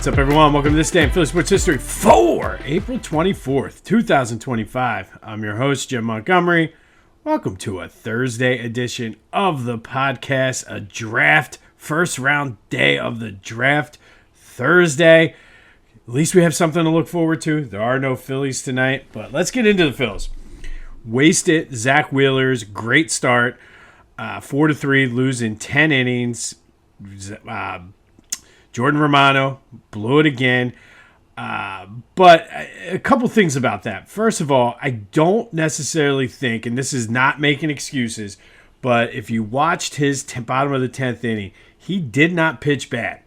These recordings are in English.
What's up, everyone? Welcome to this day in Philly sports history for April 24th, 2025. I'm your host, Jim Montgomery. Welcome to a Thursday edition of the podcast, a draft, first round day of the draft, Thursday. At least we have something to look forward to. There are no Phillies tonight, but let's get into the Phils. Waste it, Zach Wheeler's great start, 4-3, losing 10 innings. Jordan Romano blew it again. But a couple things about that. First of all, I don't necessarily think, and this is not making excuses, but if you watched his bottom of the 10th inning, he did not pitch bad.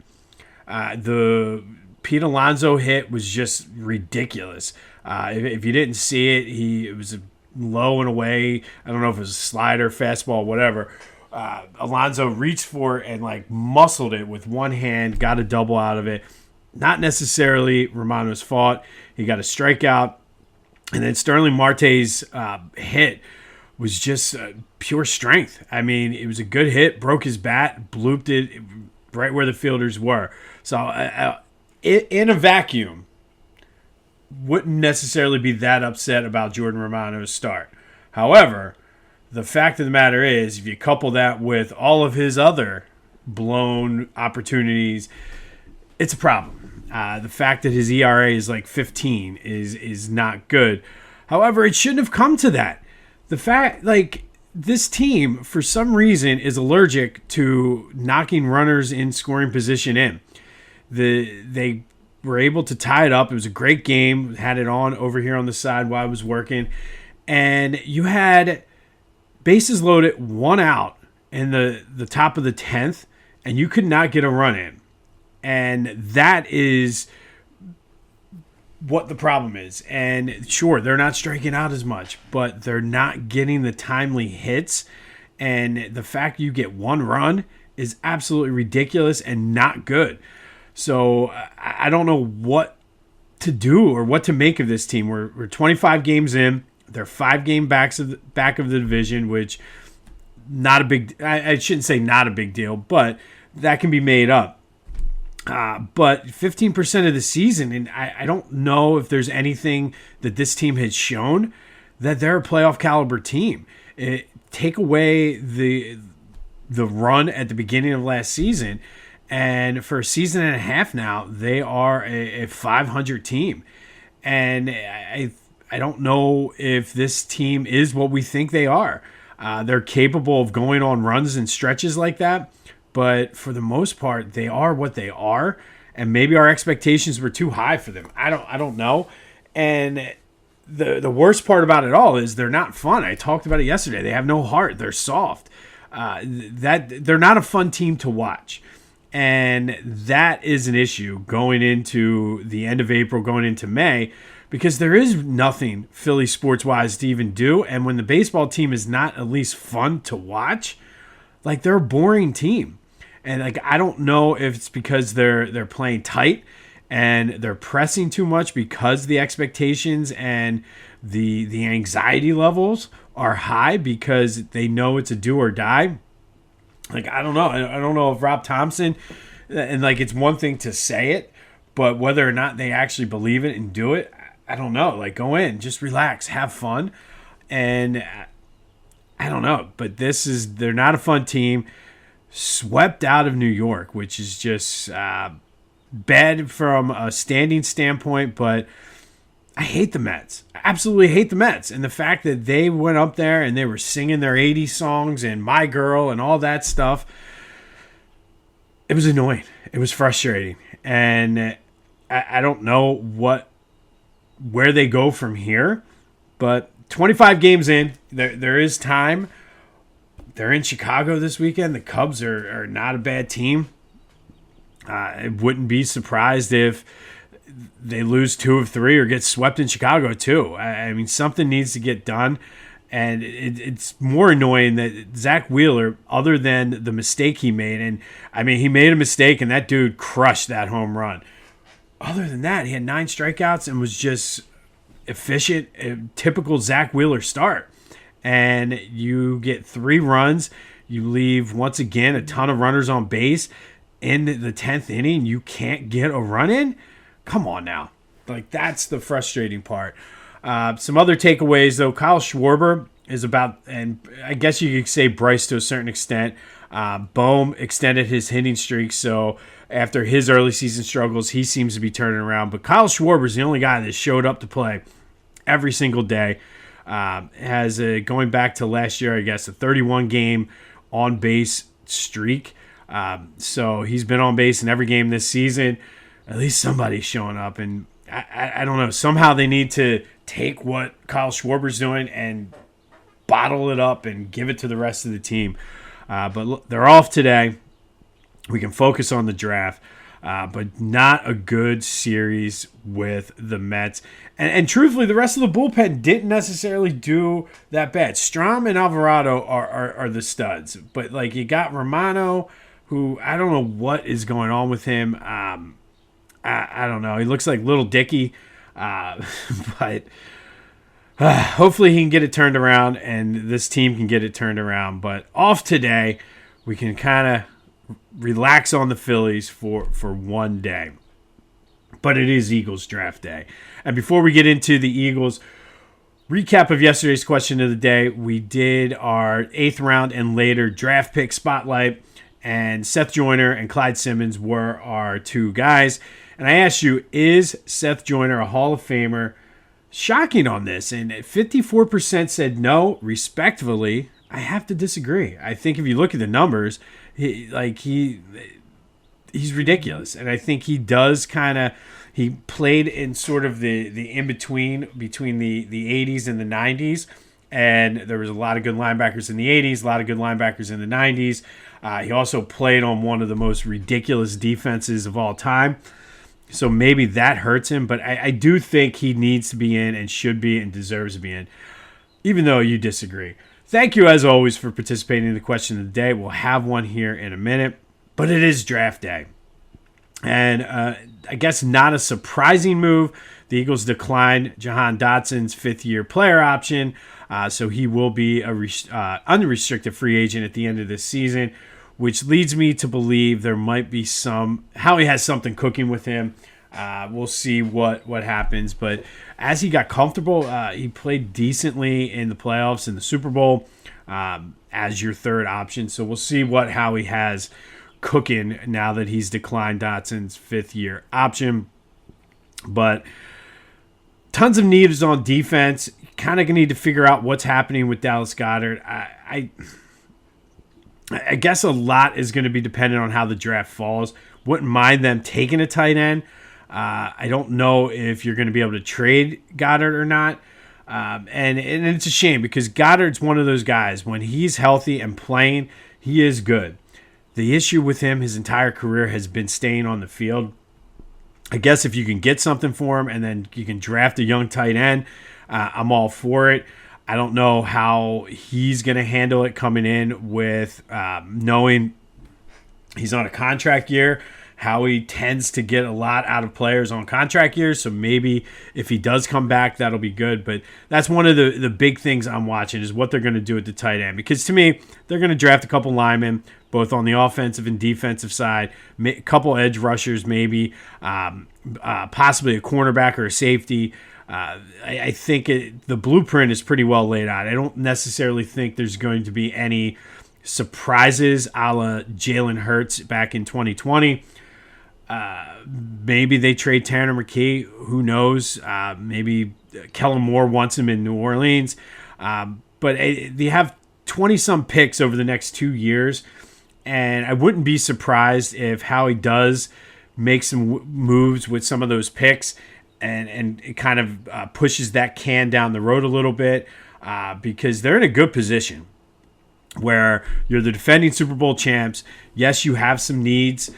The Pete Alonso hit was just ridiculous. If you didn't see it, it was low and away. I don't know if it was a slider, fastball, whatever. Alonso reached for it and muscled it with one hand, got a double out of it. Not necessarily Romano's fault. He got a strikeout. And then Sterling Marte's hit was just pure strength. I mean, it was a good hit, broke his bat, blooped it right where the fielders were. So in a vacuum, wouldn't necessarily be that upset about Jordan Romano's start. However, the fact of the matter is, if you couple that with all of his other blown opportunities, it's a problem. The fact that his ERA is 15 is not good. However, it shouldn't have come to that. The fact, this team, for some reason, is allergic to knocking runners in scoring position in. They were able to tie it up. It was a great game. Had it on over here on the side while I was working. And you had bases loaded, one out in the top of the 10th, and you could not get a run in. And that is what the problem is. And sure, they're not striking out as much, but they're not getting the timely hits. And the fact you get one run is absolutely ridiculous and not good. So I don't know what to do or what to make of this team. We're 25 games in. They're 5 game back of the division, which not a big. I shouldn't say not a big deal, but that can be made up. But 15% of the season, and I don't know if there's anything that this team has shown that they're a playoff caliber team. Take away the run at the beginning of last season, and for a season and a half now, they are a 500 team, and I don't know if this team is what we think they are. They're capable of going on runs and stretches like that, but for the most part, they are what they are, and maybe our expectations were too high for them. I don't know. And the worst part about it all is they're not fun. I talked about it yesterday. They have no heart. They're soft. They're not a fun team to watch. And that is an issue going into the end of April, going into May, because there is nothing Philly sports-wise to even do. And when the baseball team is not at least fun to watch, they're a boring team. And I don't know if it's because they're playing tight and they're pressing too much because the expectations and the anxiety levels are high because they know it's a do or die. I don't know. I don't know if Rob Thompson, and it's one thing to say it, but whether or not they actually believe it and do it, I don't know. Go in, just relax, have fun. And I don't know, but they're not a fun team. Swept out of New York, which is just bad from a standing standpoint, but I hate the Mets. I absolutely hate the Mets. And the fact that they went up there and they were singing their 80s songs and My Girl and all that stuff, it was annoying. It was frustrating. And I don't know where they go from here, but 25 games in, there is time. They're in Chicago this weekend. The Cubs are not a bad team. I wouldn't be surprised if they lose 2 of 3 or get swept in Chicago too. I mean, something needs to get done. And it's more annoying that Zach Wheeler, other than the mistake he made, and I mean, he made a mistake and that dude crushed that home run. Other than that, he had 9 strikeouts and was just efficient, a typical Zach Wheeler start. And you get 3 runs. You leave, once again, a ton of runners on base. in the 10th inning, you can't get a run in. Come on now. Like, that's the frustrating part. Some other takeaways, though. Kyle Schwarber is about, and I guess you could say Bryce to a certain extent. Bohm extended his hitting streak, so after his early season struggles, he seems to be turning around. But Kyle Schwarber is the only guy that showed up to play every single day. Has going back to last year, I guess, a 31-game on-base streak. So he's been on base in every game this season. At least somebody's showing up, and I don't know. Somehow they need to take what Kyle Schwarber's doing and bottle it up and give it to the rest of the team. But look, they're off today. We can focus on the draft, but not a good series with the Mets. And truthfully, the rest of the bullpen didn't necessarily do that bad. Strahm and Alvarado are the studs. But, like, you got Romano, who I don't know what is going on with him. I don't know. He looks like Little Dicky. But hopefully he can get it turned around and this team can get it turned around. But off today, we can kind of relax on the Phillies for one day. But it is Eagles draft day. And before we get into the Eagles, recap of yesterday's question of the day. We did our 8th round and later draft pick spotlight. And Seth Joyner and Clyde Simmons were our two guys. And I asked you, is Seth Joyner a Hall of Famer? Shocking on this. And 54% said no, respectfully. I have to disagree. I think if you look at the numbers, he's ridiculous. And I think he does he played in sort of the in-between between the 80s and the 90s. And there was a lot of good linebackers in the 80s, a lot of good linebackers in the 90s. He also played on one of the most ridiculous defenses of all time. So maybe that hurts him. But I do think he needs to be in and should be and deserves to be in, even though you disagree. Thank you, as always, for participating in the question of the day. We'll have one here in a minute. But it is draft day. And I guess not a surprising move. The Eagles declined Jahan Dotson's 5th-year player option. So he will be a unrestricted free agent at the end of this season, which leads me to believe there might be Howie has something cooking with him. We'll see what happens. But as he got comfortable, he played decently in the playoffs in the Super Bowl as your third option. So we'll see what Howie has cooking now that he's declined Dotson's 5th-year option. But tons of needs on defense. Kind of need to figure out what's happening with Dallas Goedert. I guess a lot is going to be dependent on how the draft falls. Wouldn't mind them taking a tight end. I don't know if you're going to be able to trade Goedert or not. And it's a shame because Goddard's one of those guys. When he's healthy and playing, he is good. The issue with him his entire career has been staying on the field. I guess if you can get something for him and then you can draft a young tight end, I'm all for it. I don't know how he's going to handle it coming in with knowing he's on a contract year. Howie tends to get a lot out of players on contract years, so maybe if he does come back, that'll be good. But that's one of the big things I'm watching is what they're going to do at the tight end. Because to me, they're going to draft a couple linemen, both on the offensive and defensive side, a couple edge rushers maybe, possibly a cornerback or a safety. I think the blueprint is pretty well laid out. I don't necessarily think there's going to be any surprises a la Jalen Hurts back in 2020. Maybe they trade Tanner McKee. Who knows? Maybe Kellen Moore wants him in New Orleans. But they have 20-some picks over the next 2 years. And I wouldn't be surprised if Howie does make some moves with some of those picks and it kind of pushes that can down the road a little bit because they're in a good position where you're the defending Super Bowl champs. Yes, you have some needs,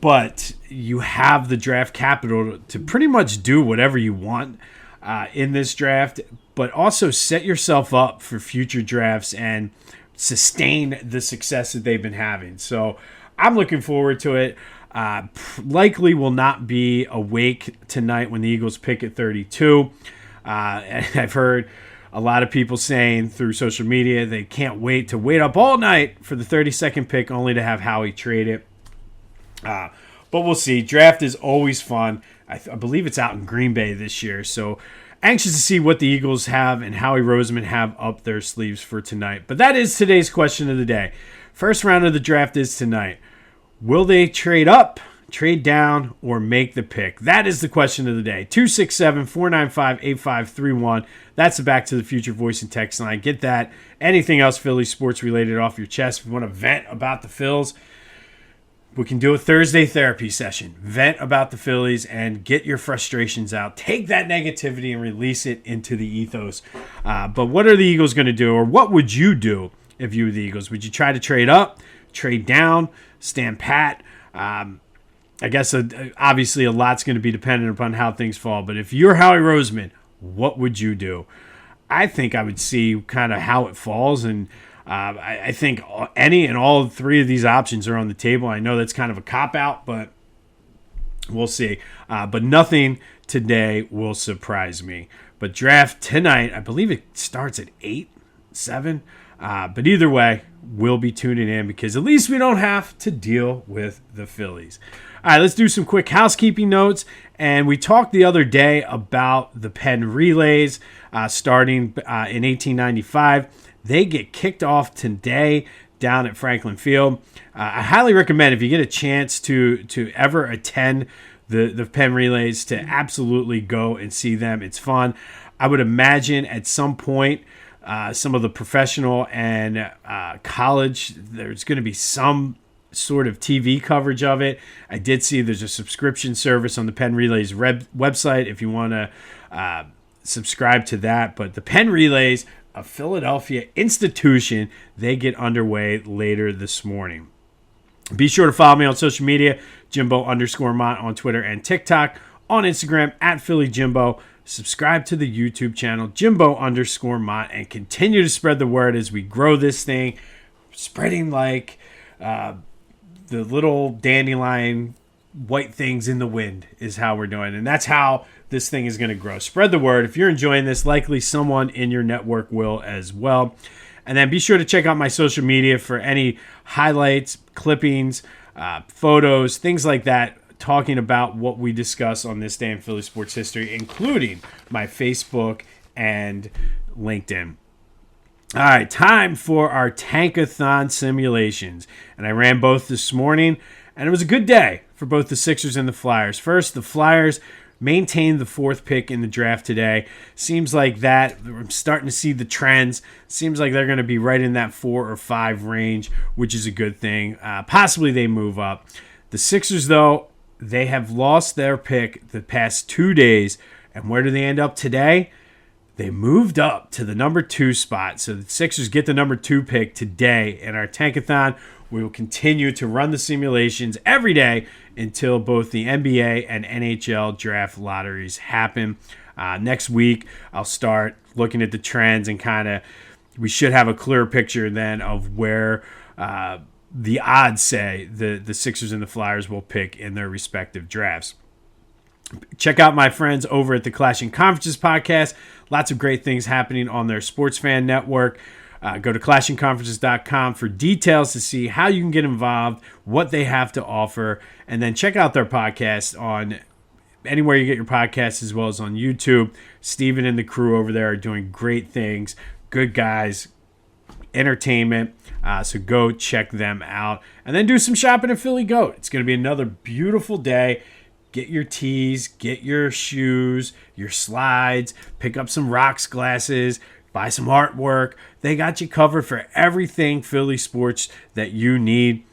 but you have the draft capital to pretty much do whatever you want in this draft, but also set yourself up for future drafts and sustain the success that they've been having. So I'm looking forward to it. Likely will not be awake tonight when the Eagles pick at 32. And I've heard a lot of people saying through social media they can't wait to wait up all night for the 32nd pick only to have Howie trade it. But we'll see. Draft is always fun. I believe it's out in Green Bay this year. So anxious to see what the Eagles have and Howie Roseman have up their sleeves for tonight. But that is today's question of the day. First round of the draft is tonight. Will they trade up, trade down, or make the pick? That is the question of the day. 267-495-8531. That's the Back to the Future voice and text line. Get that. Anything else Philly sports related off your chest. If you want to vent about the Phils, we can do a Thursday therapy session. Vent about the Phillies and get your frustrations out. Take that negativity and release it into the ethos. But what are the Eagles going to do, or what would you do if you were the Eagles? Would you try to trade up, trade down, stand pat? I guess obviously a lot's going to be dependent upon how things fall. But if you're Howie Roseman, what would you do? I think I would see kind of how it falls, and I think any and all three of these options are on the table. I know that's kind of a cop-out, but we'll see. But nothing today will surprise me. But draft tonight, I believe it starts at 8, 7. But either way, we'll be tuning in because at least we don't have to deal with the Phillies. All right, let's do some quick housekeeping notes. And we talked the other day about the Penn Relays starting in 1895. They get kicked off today down at Franklin Field. I highly recommend, if you get a chance to ever attend the Penn Relays, to absolutely go and see them. It's fun. I would imagine at some point some of the professional and college, there's going to be some sort of TV coverage of it. I did see there's a subscription service on the Penn Relays website if you want to subscribe to that. But the Penn Relays, a Philadelphia institution, they get underway later this morning. Be sure to follow me on social media, Jimbo_Mott on Twitter and TikTok, on Instagram at PhillyJimbo. Subscribe to the YouTube channel, Jimbo_Mott, and continue to spread the word as we grow this thing, spreading like the little dandelion white things in the wind is how we're doing. And that's how this thing is going to grow. Spread the word. If you're enjoying this, likely someone in your network will as well. And then be sure to check out my social media for any highlights, clippings, photos, things like that, talking about what we discuss on this day in Philly sports history, including my Facebook and LinkedIn. All right, time for our Tankathon simulations. And I ran both this morning, and it was a good day for both the Sixers and the Flyers. First, the Flyers maintained the 4th pick in the draft today. Seems like that. I'm starting to see the trends. Seems like they're going to be right in that 4 or 5 range, which is a good thing. Possibly they move up. The Sixers, though, they have lost their pick the past 2 days. And where do they end up today? They moved up to the number 2 spot. So the Sixers get the number 2 pick today in our Tankathon. We will continue to run the simulations every day until both the NBA and NHL draft lotteries happen. Next week, I'll start looking at the trends and we should have a clearer picture then of where the odds say the Sixers and the Flyers will pick in their respective drafts. Check out my friends over at the Clashing Conferences podcast. Lots of great things happening on their Sports Fan Network. Go to clashingconferences.com for details to see how you can get involved, what they have to offer, and then check out their podcast on anywhere you get your podcasts as well as on YouTube. Steven and the crew over there are doing great things. Good guys, entertainment. So go check them out. And then do some shopping at Philly Goat. It's going to be another beautiful day. Get your tees, get your shoes, your slides, pick up some rocks glasses, buy some artwork. They got you covered for everything Philly sports that you need.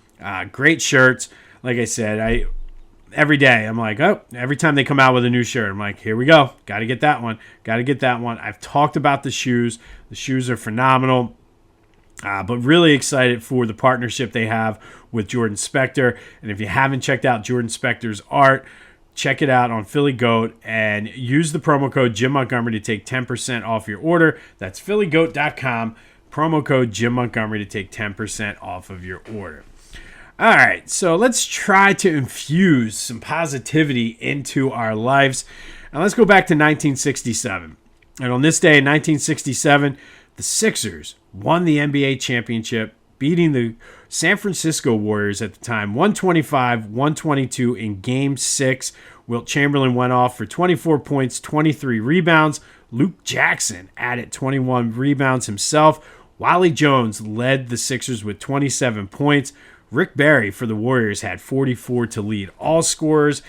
Great shirts. Like I said, every day I'm like, every time they come out with a new shirt, I'm like, here we go. Got to get that one. Got to get that one. I've talked about the shoes. The shoes are phenomenal. But really excited for the partnership they have with Jordan Spector. And if you haven't checked out Jordan Spector's art, check it out on Philly Goat and use the promo code Jim Montgomery to take 10% off your order. That's phillygoat.com. Promo code Jim Montgomery to take 10% off of your order. All right, so let's try to infuse some positivity into our lives. And let's go back to 1967. And on this day in 1967, the Sixers won the NBA championship beating the San Francisco Warriors at the time, 125-122 in Game 6. Wilt Chamberlain went off for 24 points, 23 rebounds. Luke Jackson added 21 rebounds himself. Wally Jones led the Sixers with 27 points. Rick Barry for the Warriors had 44 to lead all scorers.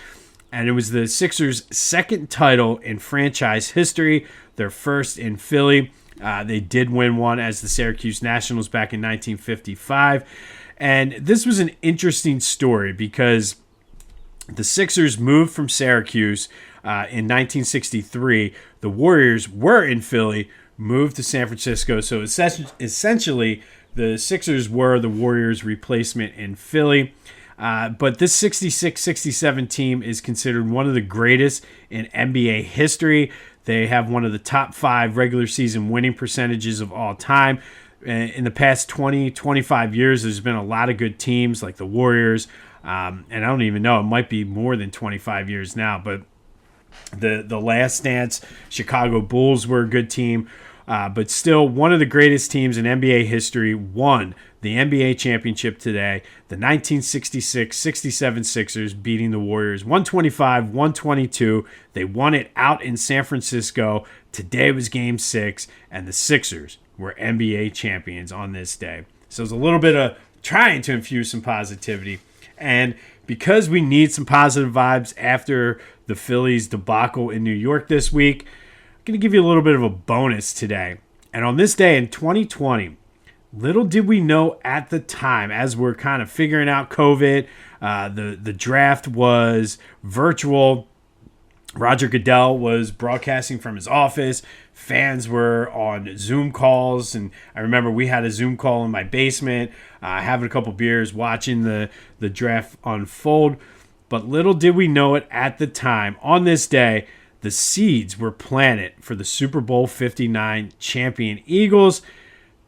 And it was the Sixers' second title in franchise history, their first in Philly. They did win one as the Syracuse Nationals back in 1955. And this was an interesting story because the Sixers moved from Syracuse in 1963. The Warriors were in Philly, moved to San Francisco. So essentially, the Sixers were the Warriors' replacement in Philly. But this 66-67 team is considered one of the greatest in NBA history. They have one of the top 5 regular season winning percentages of all time. In the past 20, 25 years, there's been a lot of good teams like the Warriors. And I don't even know, it might be more than 25 years now. But the Last Dance, Chicago Bulls were a good team. But still, one of the greatest teams in NBA history won the NBA championship today. The 1966-67 Sixers beating the Warriors 125-122. They won it out in San Francisco. Today was Game 6, and the Sixers were NBA champions on this day. So it's a little bit of trying to infuse some positivity. And because we need some positive vibes after the Phillies debacle in New York this week, I'm going to give you a little bit of a bonus today. And on this day in 2020, little did we know at the time, as we're kind of figuring out COVID, the draft was virtual. Roger Goodell was broadcasting from his office. Fans were on Zoom calls. And I remember we had a Zoom call in my basement, having a couple beers, watching the draft unfold. But little did we know it at the time. On this day, the seeds were planted for the Super Bowl 59 champion Eagles.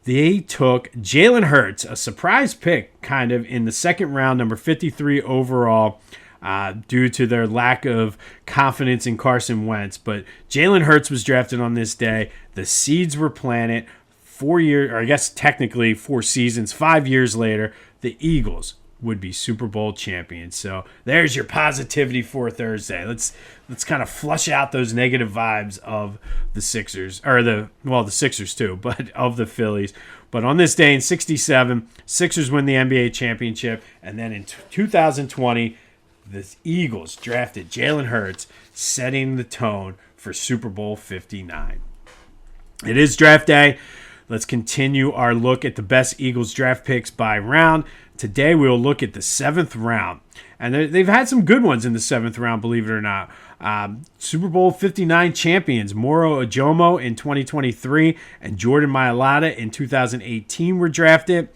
They took Jalen Hurts, a surprise pick kind of in the second round, number 53 overall, due to their lack of confidence in Carson Wentz. But Jalen Hurts was drafted on this day. The seeds were planted 4 years, or I guess technically 4 seasons, 5 years later, the Eagles would be Super Bowl champions. So there's your positivity for Thursday. Let's kind of flush out those negative vibes of the Sixers, or the Sixers too, but of the Phillies. But on this day in 67, Sixers win the NBA championship, and then in 2020, the Eagles drafted Jalen Hurts, setting the tone for Super Bowl 59. It is draft day. Let's continue our look at the best Eagles draft picks by round. Today we'll look at the 7th round. And they've had some good ones in the 7th round, believe it or not. Super Bowl 59 champions Moro Ojomo in 2023 and Jordan Mailata in 2018 were drafted.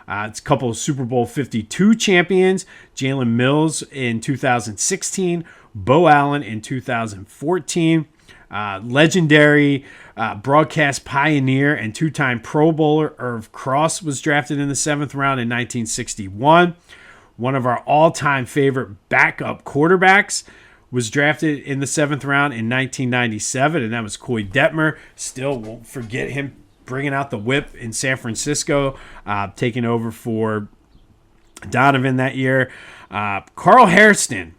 It's a couple of Super Bowl 52 champions, Jalen Mills in 2016, Bo Allen in 2014. Legendary broadcast pioneer and 2-time Pro Bowler Irv Cross was drafted in the 7th round in 1961. One of our all-time favorite backup quarterbacks was drafted in the 7th round in 1997, and that was Coy Detmer. Still won't forget him bringing out the whip in San Francisco, taking over for Donovan that year. Carl Hairston,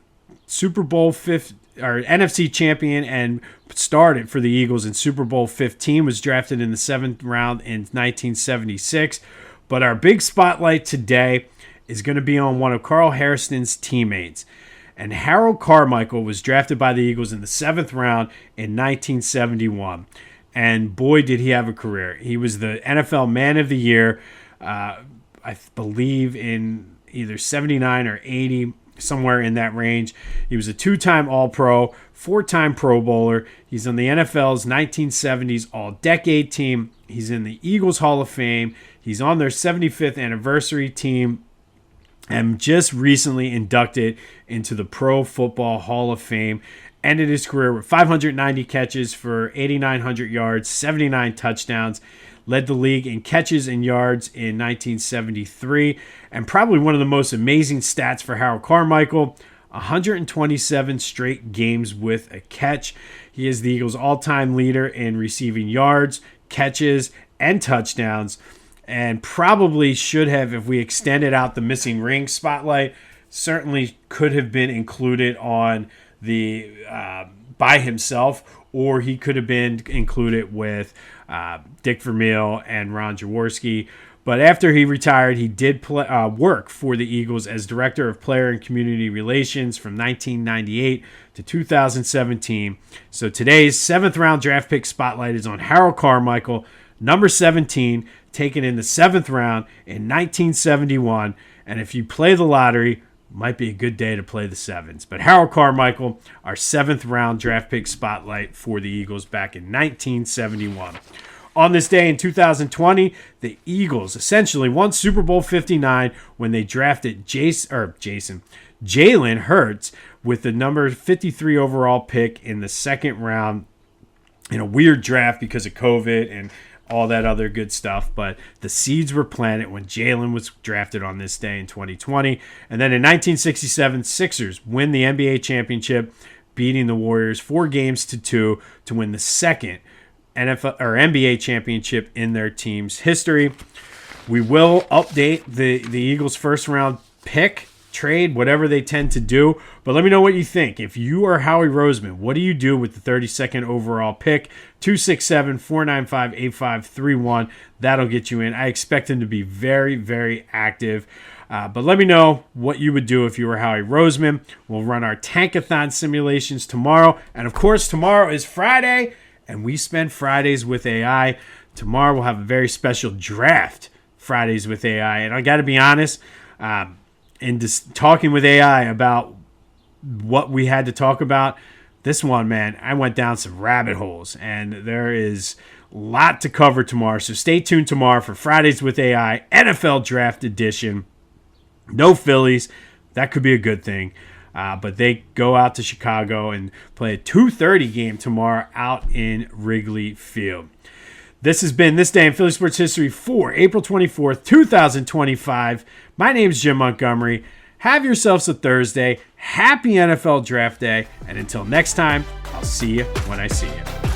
Super Bowl 50, or NFC champion, and started for the Eagles in Super Bowl 15, was drafted in the 7th round in 1976. But our big spotlight today is going to be on one of Carl Hairston's teammates. And Harold Carmichael was drafted by the Eagles in the 7th round in 1971. And boy, did he have a career. He was the NFL Man of the Year, I believe in either 79 or 80, somewhere in that range. He was a 2-time All-Pro, 4-time Pro Bowler. He's on the NFL's 1970s All-Decade team. He's in the Eagles Hall of Fame. He's on their 75th anniversary team, and just recently inducted into the Pro Football Hall of Fame. Ended his career with 590 catches for 8,900 yards, 79 touchdowns. Led the league in catches and yards in 1973. And probably one of the most amazing stats for Harold Carmichael, 127 straight games with a catch. He is the Eagles' all-time leader in receiving yards, catches, and touchdowns. and probably should have, if we extended out the missing ring spotlight, certainly could have been included on the by himself, or he could have been included with Dick Vermeil and Ron Jaworski. But after he retired, he did work for the Eagles as Director of Player and Community Relations from 1998 to 2017. So today's 7th round draft pick spotlight is on Harold Carmichael, number 17, taken in the 7th round in 1971. And if you play the lottery, might be a good day to play the sevens. But Harold Carmichael, our 7th round draft pick spotlight for the Eagles back in 1971. On this day in 2020, the Eagles essentially won Super Bowl 59 when they drafted Jalen Hurts with the number 53 overall pick in the 2nd round in a weird draft because of COVID and all that other good stuff. But the seeds were planted when Jalen was drafted on this day in 2020. And then in 1967, Sixers win the NBA championship, beating the Warriors 4-2 to win the second NBA championship in their team's history. We will update the Eagles' 1st round pick, trade, whatever they tend to do. But let me know what you think. If you are Howie Roseman, what do you do with the 32nd overall pick? 267-495-8531. That'll get you in. I expect him to be very, very active. But let me know what you would do if you were Howie Roseman. We'll run our Tankathon simulations tomorrow. And, of course, tomorrow is Friday, and we spend Fridays with AI. Tomorrow we'll have a very special draft Fridays with AI. And I got to be honest, in just talking with AI about what we had to talk about, this one, man, I went down some rabbit holes, and there is a lot to cover tomorrow. So stay tuned tomorrow for Fridays with AI, NFL Draft Edition. No Phillies. That could be a good thing. But they go out to Chicago and play a 2:30 game tomorrow out in Wrigley Field. This has been This Day in Philly Sports History for April 24th, 2025. My name is Jim Montgomery. Have yourselves a Thursday. Happy NFL Draft Day. And until next time, I'll see you when I see you.